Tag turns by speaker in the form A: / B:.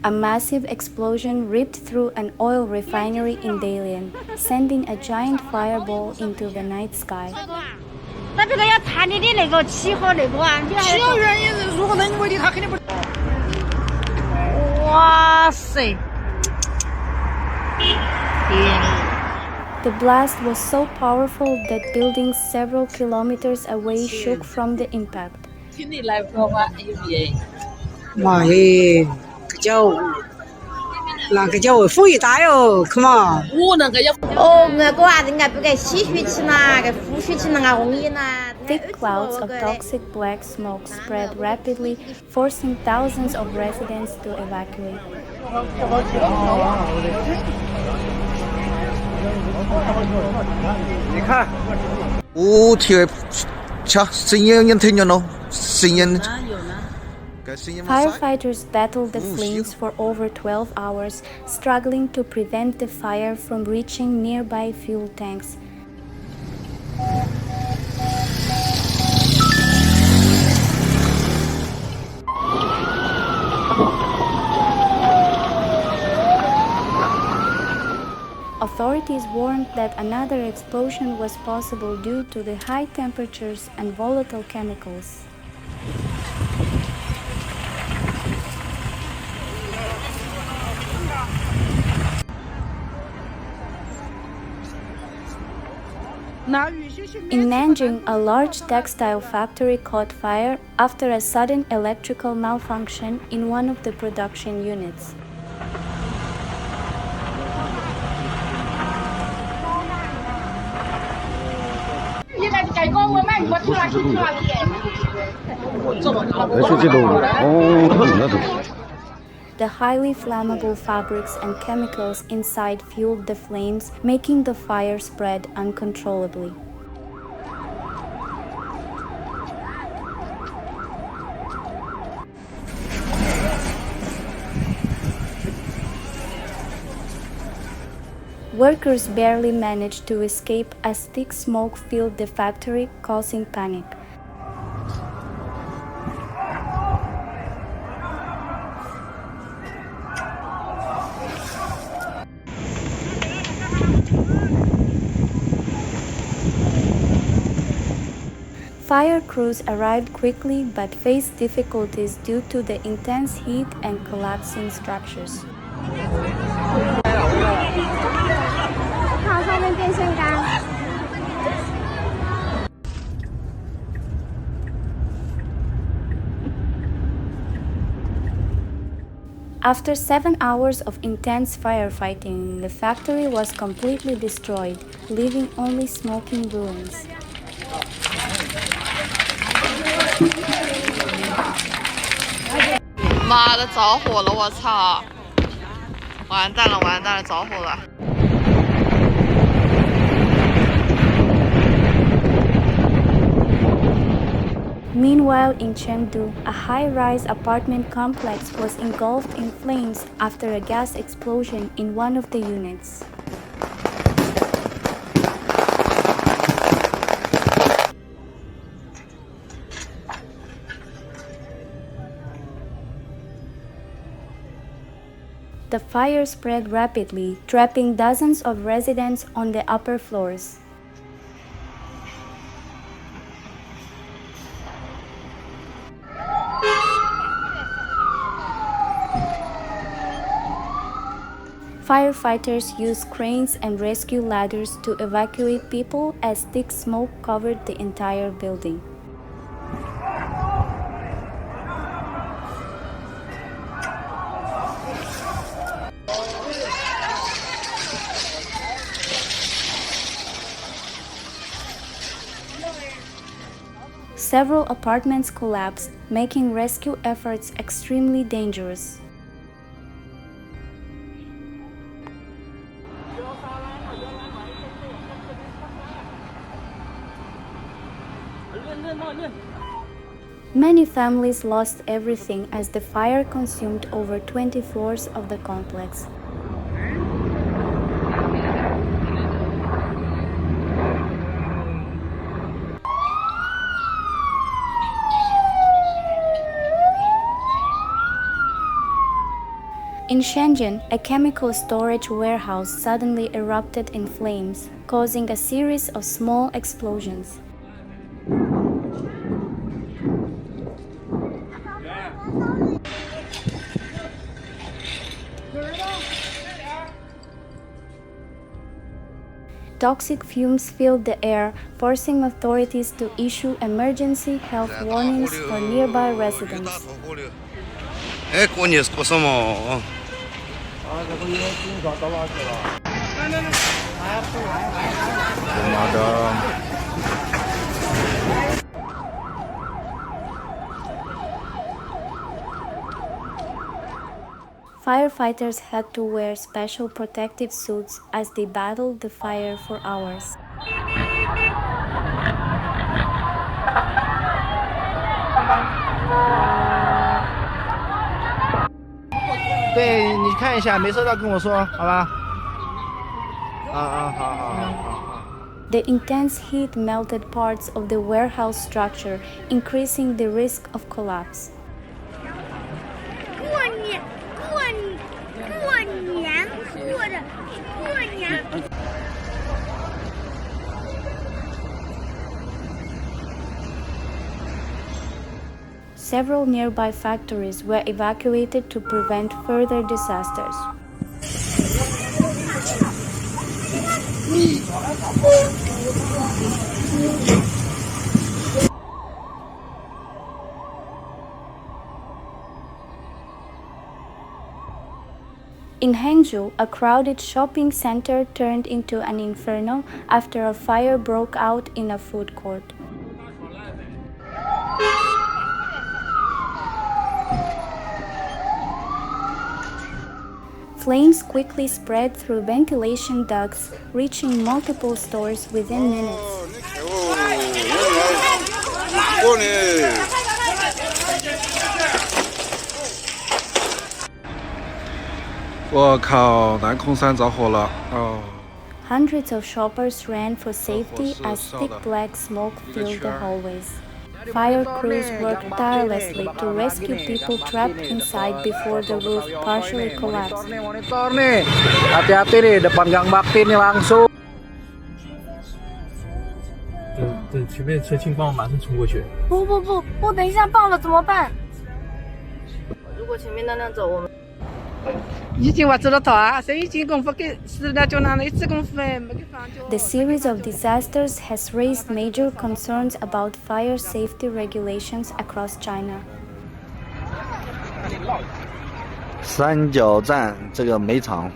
A: A massive explosion ripped through an oil refinery in Dalian, sending a giant fireball into the night sky. The blast was so powerful that buildings several kilometers away shook from the impact.
B: Come on.
A: Thick clouds of toxic black smoke spread rapidly, forcing thousands of residents to evacuate. Firefighters battled the flames for over 12 hours, struggling to prevent the fire from reaching nearby fuel tanks. Authorities warned that another explosion was possible due to the high temperatures and volatile chemicals. In Nanjing, a large textile factory caught fire after a sudden electrical malfunction in one of the production units. The highly flammable fabrics and chemicals inside fueled the flames, making the fire spread uncontrollably. Workers barely managed to escape as thick smoke filled the factory, causing panic. Fire crews arrived quickly but faced difficulties due to the intense heat and collapsing structures. After 7 hours of intense firefighting, the factory was completely destroyed, leaving only smoking ruins.
C: 妈的，着火了！我操！完蛋了，完蛋了，着火了！
A: Meanwhile, in Chengdu, a high-rise apartment complex was engulfed in flames after a gas explosion in one of the units. The fire spread rapidly, trapping dozens of residents on the upper floors. Firefighters used cranes and rescue ladders to evacuate people as thick smoke covered the entire building. Several apartments collapsed, making rescue efforts extremely dangerous. Many families lost everything as the fire consumed over 20 floors of the complex. In Shenzhen, a chemical storage warehouse suddenly erupted in flames, causing a series of small explosions. Toxic fumes filled the air, forcing authorities to issue emergency health warnings for nearby residents. Firefighters had to wear special protective suits as they battled the fire for hours.
D: 对你看一下，没收到跟我说，好吧？好。
A: The intense heat melted parts of the warehouse structure, increasing the risk of collapse. Several nearby factories were evacuated to prevent further disasters. In Hangzhou, a crowded shopping center turned into an inferno after a fire broke out in a food court. Flames quickly spread through ventilation ducts, reaching multiple stores within minutes.
E: 我靠，南空山着火了！哦。
A: Hundreds of shoppers ran for safety as thick black smoke filled the hallways. Fire crews worked tirelessly to rescue people trapped inside before the roof partially collapsed.
D: Monitor nih, hati-hati nih, depan gang bakti nih langsung.
F: 对，随便申请帮我马上冲过去。
G: 不，等一下爆了怎么办？如果前面那辆走，我们。
A: The series of disasters has raised major concerns about fire safety regulations across China.
D: 三角站这个煤厂